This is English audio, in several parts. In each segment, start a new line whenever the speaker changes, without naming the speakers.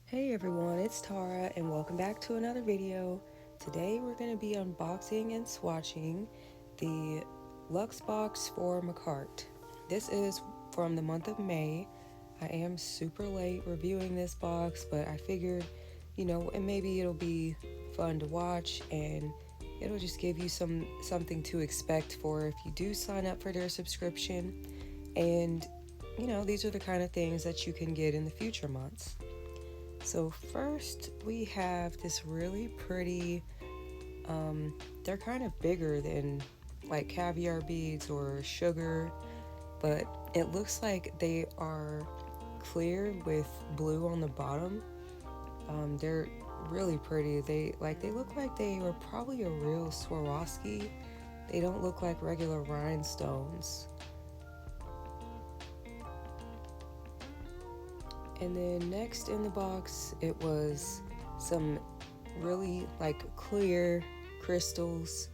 Hey everyone, it's Tara and welcome back to another video. Today we're going to be unboxing and swatching the Luxe box for Makartt. This is from the month of May. I am super late reviewing this box, but I figured, and maybe it'll be fun to watch and it'll just give you something to expect for if you do sign up for their subscription. And, these are the kind of things that you can get in the future months. So first we have this really pretty, they're kind of bigger than like caviar beads or sugar, but it looks like they are clear with blue on the bottom. They're really pretty. They look like they were probably a real Swarovski. They don't look like regular rhinestones. And then next in the box, it was some really clear crystals.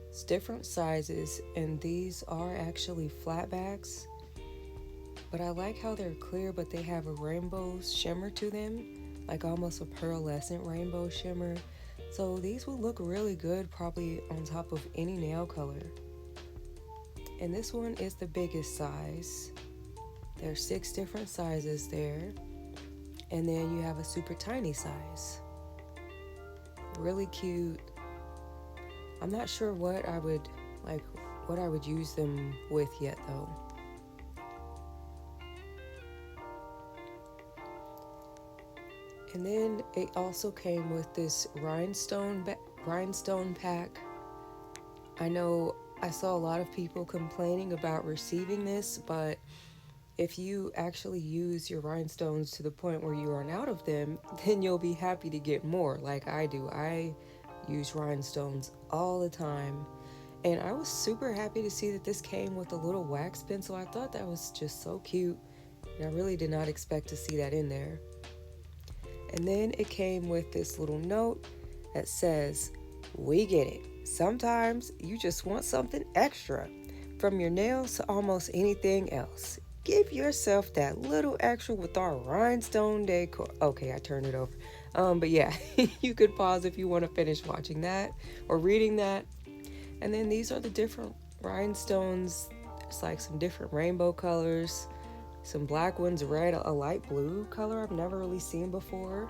It's different sizes, and these are actually flatbacks. But I like how they're clear, but they have a rainbow shimmer to them, like almost a pearlescent rainbow shimmer. So these will look really good probably on top of any nail color. And this one is the biggest size. There's 6 different sizes there. And then you have a super tiny size. Really cute. I'm not sure what I would use them with yet though. And then it also came with this rhinestone pack. I know I saw a lot of people complaining about receiving this, but if you actually use your rhinestones to the point where you run out of them, then you'll be happy to get more like I do. I use rhinestones all the time. And I was super happy to see that this came with a little wax pencil. I thought that was just so cute. And I really did not expect to see that in there. And then it came with this little note that says, "We get it. Sometimes you just want something extra. From your nails to almost anything else. Give yourself that little extra with our rhinestone decor." Okay, I turned it over. But yeah, you could pause if you want to finish watching that or reading that. And then these are the different rhinestones. It's like some different rainbow colors. Some black ones, red, a light blue color I've never really seen before.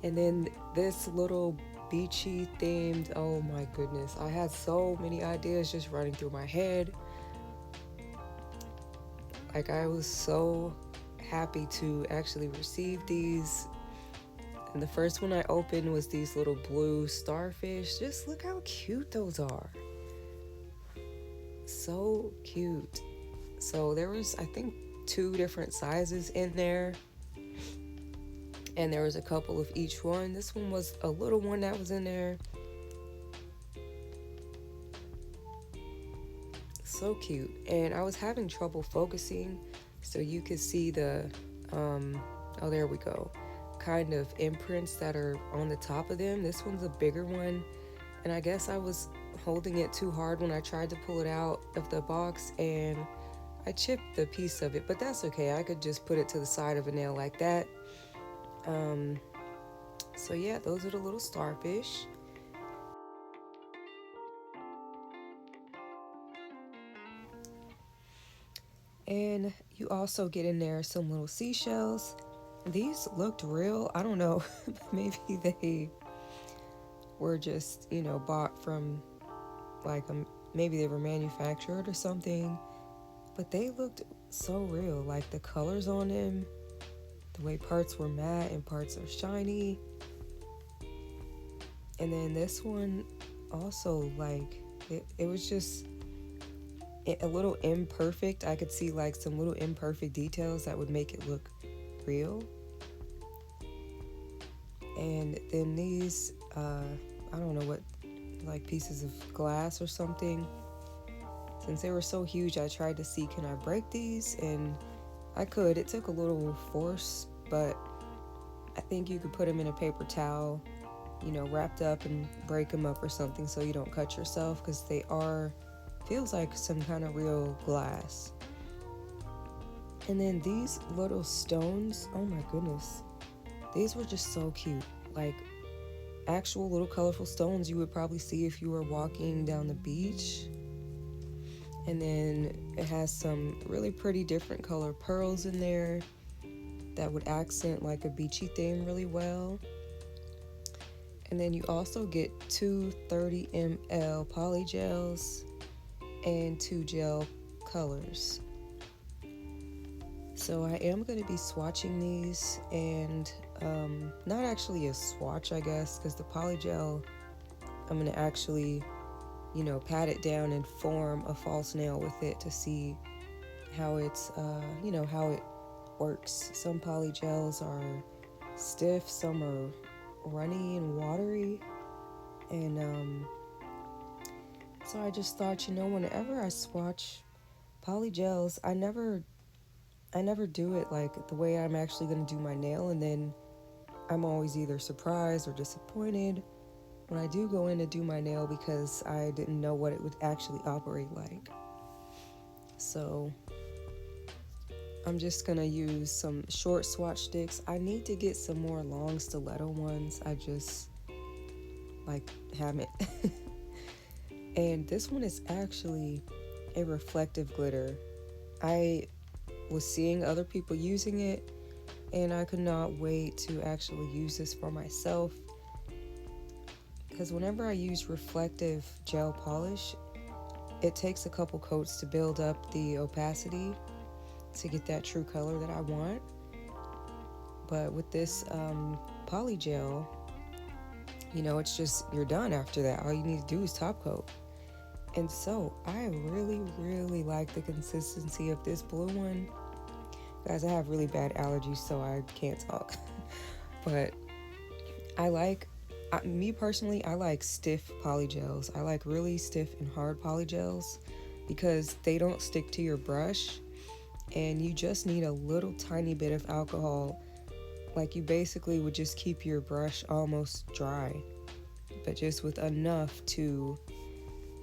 And then this little beachy themed, oh my goodness. I had so many ideas just running through my head. I was so happy to actually receive these. And the first one I opened was these little blue starfish. Just look how cute those are. So cute. So there was, I think, 2 different sizes in there. And there was a couple of each one. This one was a little one that was in there. So cute. And I was having trouble focusing, so you could see the oh, there we go, kind of imprints that are on the top of them. This one's a bigger one, and I guess I was holding it too hard when I tried to pull it out of the box, and I chipped the piece of it, but that's okay. I could just put it to the side of a nail like that. So yeah, those are the little starfish. And you also get in there some little seashells. These looked real. I don't know, maybe they were just, bought from maybe they were manufactured or something. But they looked so real, like the colors on them, the way parts were matte and parts are shiny. And then this one also, it was just a little imperfect. I could see some little imperfect details that would make it look real. And then these, I don't know what, pieces of glass or something. Since they were so huge, I tried to see, can I break these? And I could. It took a little force, but I think you could put them in a paper towel, wrapped up, and break them up or something so you don't cut yourself, because they are, feels like some kind of real glass. And then these little stones, oh my goodness, these were just so cute. Like actual little colorful stones you would probably see if you were walking down the beach. And then it has some really pretty different color pearls in there that would accent like a beachy theme really well. And then you also get two 30 ml polygels and two gel colors. So I am going to be swatching these, and not actually a swatch, I guess, because the polygel, I'm going to actually, pat it down and form a false nail with it to see how it's, how it works. Some polygels are stiff, some are runny and watery, and so I just thought, whenever I swatch polygels, I never do it like the way I'm actually going to do my nail, and then I'm always either surprised or disappointed when I do go in to do my nail because I didn't know what it would actually operate like. So I'm just going to use some short swatch sticks. I need to get some more long stiletto ones. I just haven't. And this one is actually a reflective glitter. I was seeing other people using it, and I could not wait to actually use this for myself, because whenever I use reflective gel polish, it takes a couple coats to build up the opacity to get that true color that I want. But with this polygel, it's just, you're done after that. All you need to do is top coat. And so I really, really like the consistency of this blue one. Guys, I have really bad allergies, so I can't talk. But me personally, I like stiff polygels. I like really stiff and hard polygels because they don't stick to your brush, and you just need a little tiny bit of alcohol. Like, you basically would just keep your brush almost dry, but just with enough to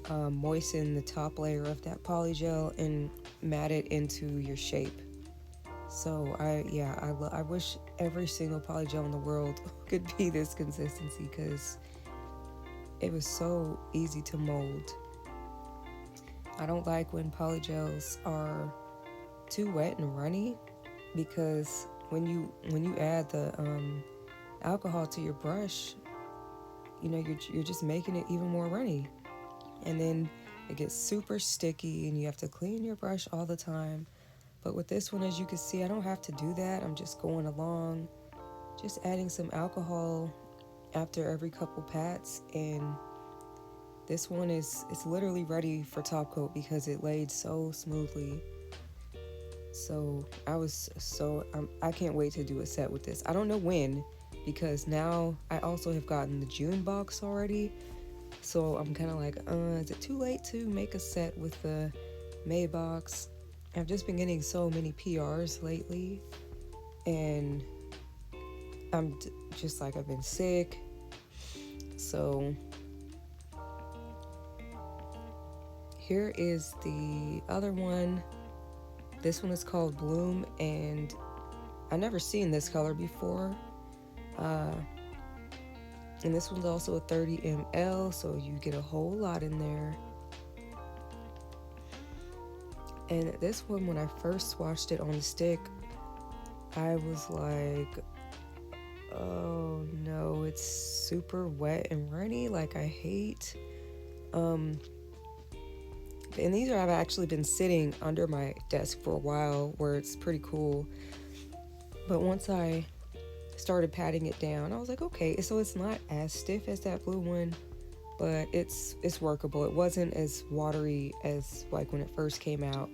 moisten the top layer of that polygel and mat it into your shape. So I wish every single polygel in the world could be this consistency, because it was so easy to mold. I don't like when polygels are too wet and runny, because when you add the alcohol to your brush, you're just making it even more runny. And then it gets super sticky and you have to clean your brush all the time. But with this one, as you can see, I don't have to do that. I'm just going along, just adding some alcohol after every couple pats, and this one is literally ready for top coat because it laid so smoothly. So I can't wait to do a set with this. I don't know when, because now I also have gotten the June box already. So I'm kind of like, is it too late to make a set with the May box? I've just been getting so many PRs lately, and I'm just like, I've been sick. So here is the other one. This one is called Bloom, and I've never seen this color before. And this one's also a 30 ml, so you get a whole lot in there. And this one, when I first swatched it on the stick, I was like, oh no, it's super wet and runny, like I hate. And these have actually been sitting under my desk for a while, where it's pretty cool. But once I started patting it down, I was like, okay, so it's not as stiff as that blue one, but it's workable. It wasn't as watery as like when it first came out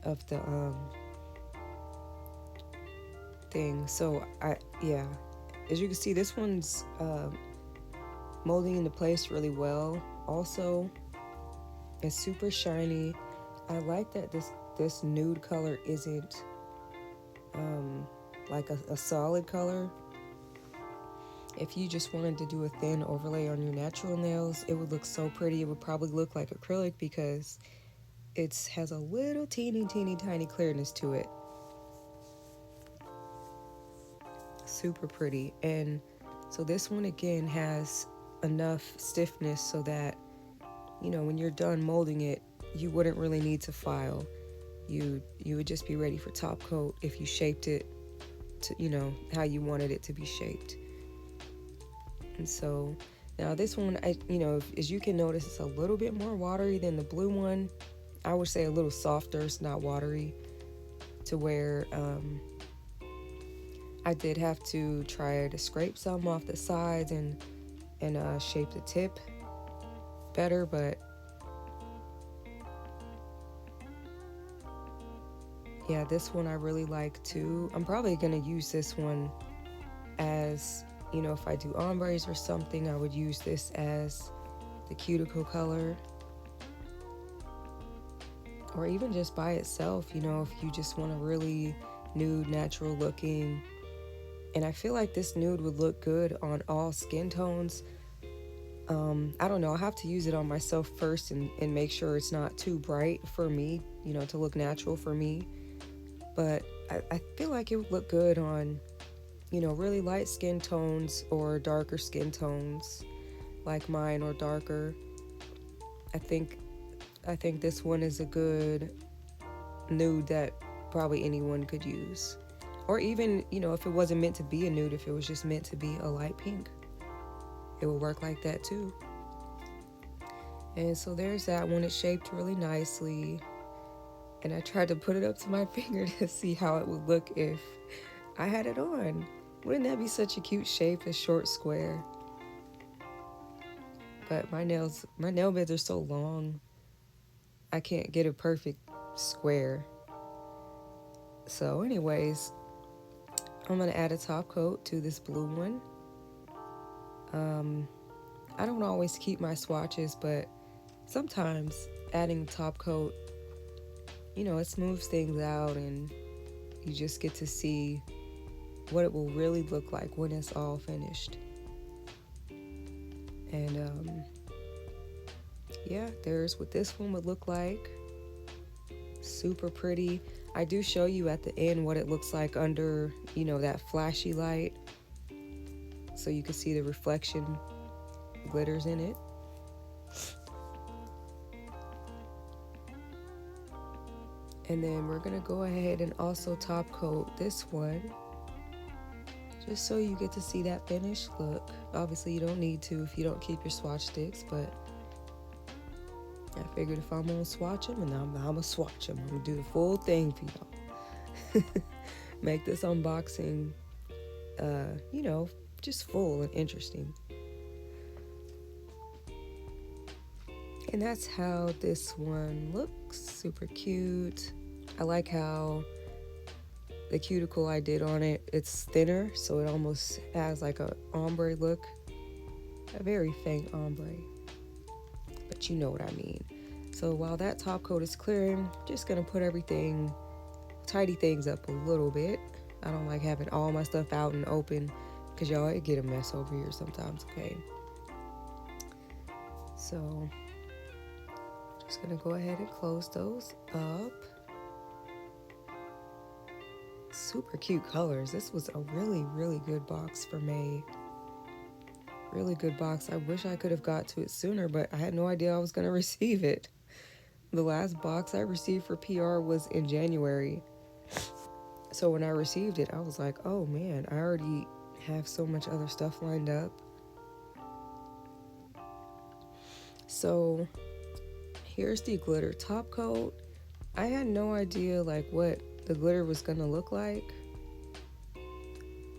of the thing. So as you can see, this one's molding into place really well. Also, it's super shiny. I like that this nude color isn't like a solid color. If you just wanted to do a thin overlay on your natural nails, it would look so pretty. It would probably look like acrylic, because it has a little teeny tiny clearness to it. Super pretty. And so this one again has enough stiffness so that, you know, when you're done molding it, you wouldn't really need to file. You would just be ready for top coat if you shaped it to, you know, how you wanted it to be shaped. And so now this one, as you can notice, it's a little bit more watery than the blue one. I would say a little softer. It's not watery, to where I did have to try to scrape some off the sides and shape the tip better, but yeah, this one I really like too. I'm probably gonna use this one as, you know, if I do ombres or something, I would use this as the cuticle color, or even just by itself, you know, if you just want a really nude, natural looking. And I feel like this nude would look good on all skin tones. I don't know, I'll have to use it on myself first and make sure it's not too bright for me, you know, to look natural for me. But I feel like it would look good on, you know, really light skin tones or darker skin tones like mine, or darker. I think this one is a good nude that probably anyone could use. Or even, you know, if it wasn't meant to be a nude, if it was just meant to be a light pink, it would work like that too. And so there's that one. It's shaped really nicely. And I tried to put it up to my finger to see how it would look if I had it on. Wouldn't that be such a cute shape, a short square? But my nail beds are so long, I can't get a perfect square. So anyways, I'm gonna add a top coat to this blue one. I don't always keep my swatches, but sometimes adding top coat, you know, it smooths things out and you just get to see what it will really look like when it's all finished. And yeah, there's what this one would look like. Super pretty. I do show you at the end what it looks like under, you know, that flashy light, so you can see the reflection glitters in it. And then we're gonna go ahead and also top coat this one, just so you get to see that finished look. Obviously you don't need to if you don't keep your swatch sticks, but I figured if I'm gonna swatch them, and I'm gonna swatch them, I'm gonna do the full thing for y'all. Make this unboxing, you know, just full and interesting. And that's how this one looks. Super cute. I like how the cuticle I did on it, it's thinner, so it almost has like a ombre look. A very faint ombre, but you know what I mean. So while that top coat is clearing, just gonna put everything, tidy things up a little bit. I don't like having all my stuff out and open, because y'all, it get a mess over here sometimes, okay? So just gonna go ahead and close those up. Super cute colors. This was a really, really good box for May. Really good box. I wish I could have got to it sooner, but I had no idea I was gonna receive it. The last box I received for PR was in January. So when I received it, I was like, oh man, I already have so much other stuff lined up. So here's the glitter top coat. I had no idea like what the glitter was gonna look like.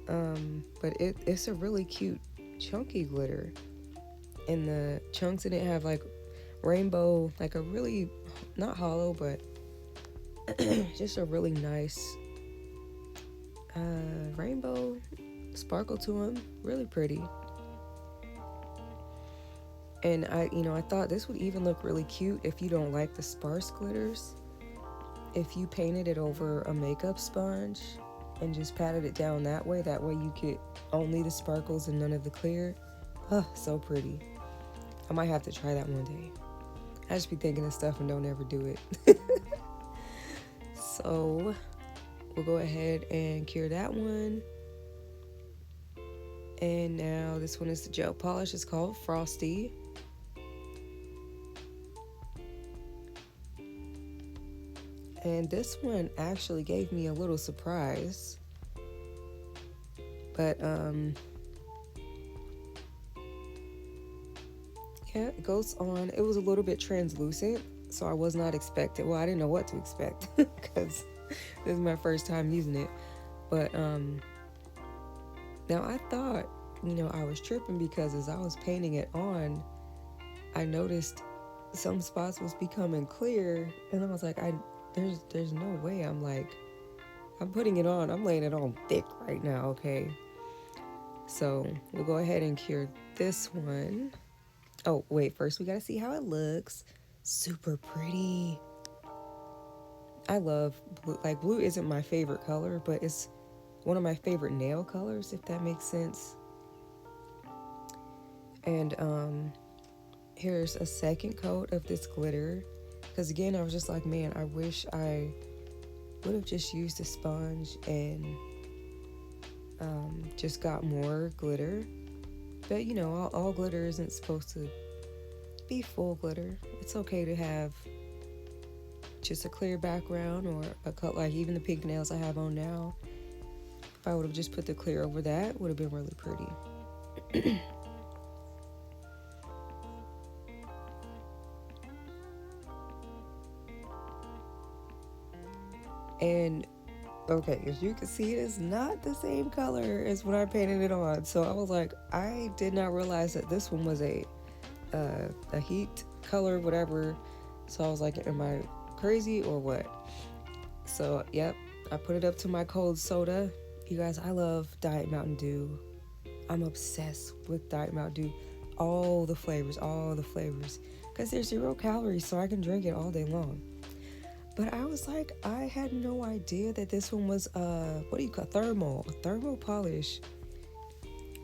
But it's a really cute chunky glitter. And the chunks in it have like rainbow, like a really, not hollow, but just a really nice rainbow sparkle to them. Really pretty. And I thought this would even look really cute if you don't like the sparse glitters. If you painted it over a makeup sponge and just patted it down that way you get only the sparkles and none of the clear. Oh, so pretty. I might have to try that one day. I just be thinking of stuff and don't ever do it. So we'll go ahead and cure that one. And now this one is the gel polish. It's called Frosty. And this one actually gave me a little surprise. But yeah, it goes on. It was a little bit translucent, so I was not expecting. Well, I didn't know what to expect because this is my first time using it. But now I thought, I was tripping because as I was painting it on, I noticed some spots was becoming clear, and I was like, there's no way. I'm putting it on. I'm laying it on thick right now, okay? So we'll go ahead and cure this one. Oh, wait, first we gotta see how it looks. Super pretty. I love blue. Like, blue isn't my favorite color, but it's one of my favorite nail colors, if that makes sense. And here's a second coat of this glitter. Because again, I was just like, man, I wish I would have just used a sponge and just got more glitter. But all glitter isn't supposed to be full glitter. It's okay to have just a clear background or a cut, like even the pink nails I have on now. If I would have just put the clear over that, would have been really pretty. And okay, as you can see, it is not the same color as when I painted it on. So I was like, I did not realize that this one was a heat color, whatever. So I was like, am I crazy or what? So yep, I put it up to my cold soda. You guys, I love Diet Mountain Dew. I'm obsessed with Diet Mountain Dew. All the flavors. Because there's 0 calories, so I can drink it all day long. But I was like, I had no idea that this one was what do you call a thermal polish.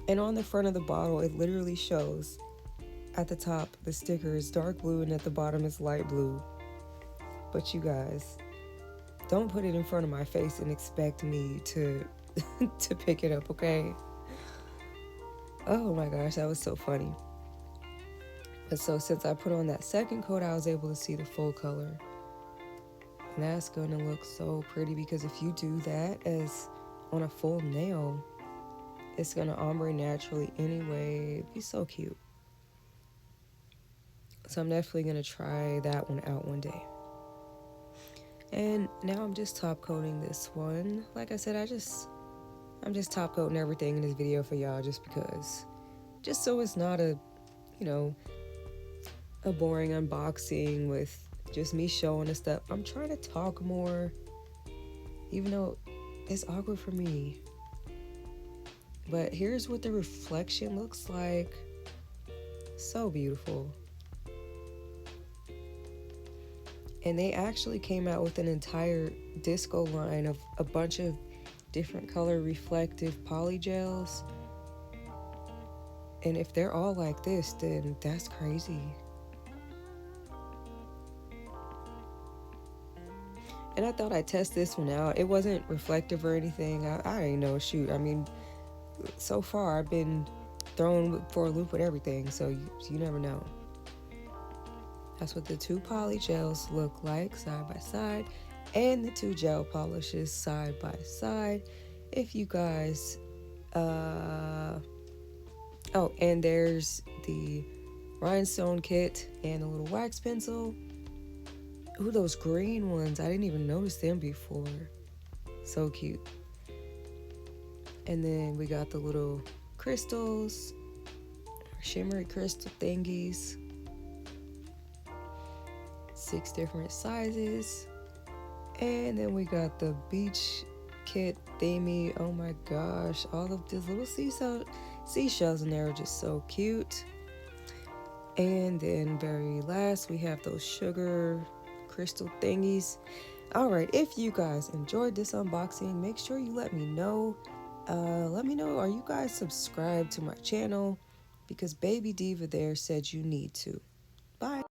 And on the front of the bottle, it literally shows at the top the sticker is dark blue and at the bottom is light blue. But you guys, don't put it in front of my face and expect me to to pick it up, okay? Oh my gosh, that was so funny. But so since I put on that second coat, I was able to see the full color. And that's going to look so pretty because if you do that as on a full nail, it's going to ombre naturally anyway. It'd be so cute. So I'm definitely going to try that one out one day. And now I'm just top coating this one. Like I said, I'm just top coating everything in this video for y'all just because. Just so it's not a boring unboxing with just me showing the stuff. I'm trying to talk more, even though it's awkward for me. But here's what the reflection looks like. So beautiful. And they actually came out with an entire disco line of a bunch of different color reflective polygels. And if they're all like this, then that's crazy. And I thought I'd test this one out. It wasn't reflective or anything. I didn't know. Shoot, I mean, so far I've been thrown for a loop with everything, so you never know. That's what the 2 polygels look like side by side, and the 2 gel polishes side by side. If you guys, oh, and there's the rhinestone kit and a little wax pencil. Ooh, those green ones. I didn't even notice them before. So cute. And then we got the little crystals, shimmery crystal thingies. 6 different sizes. And then we got the beach kit themey. Oh my gosh. All of these little seashells in there are just so cute. And then very last, we have those sugar crystal thingies. All right, if you guys enjoyed this unboxing, make sure you let me know. Let me know, are you guys subscribed to my channel? Because Baby Diva there said you need to. Bye.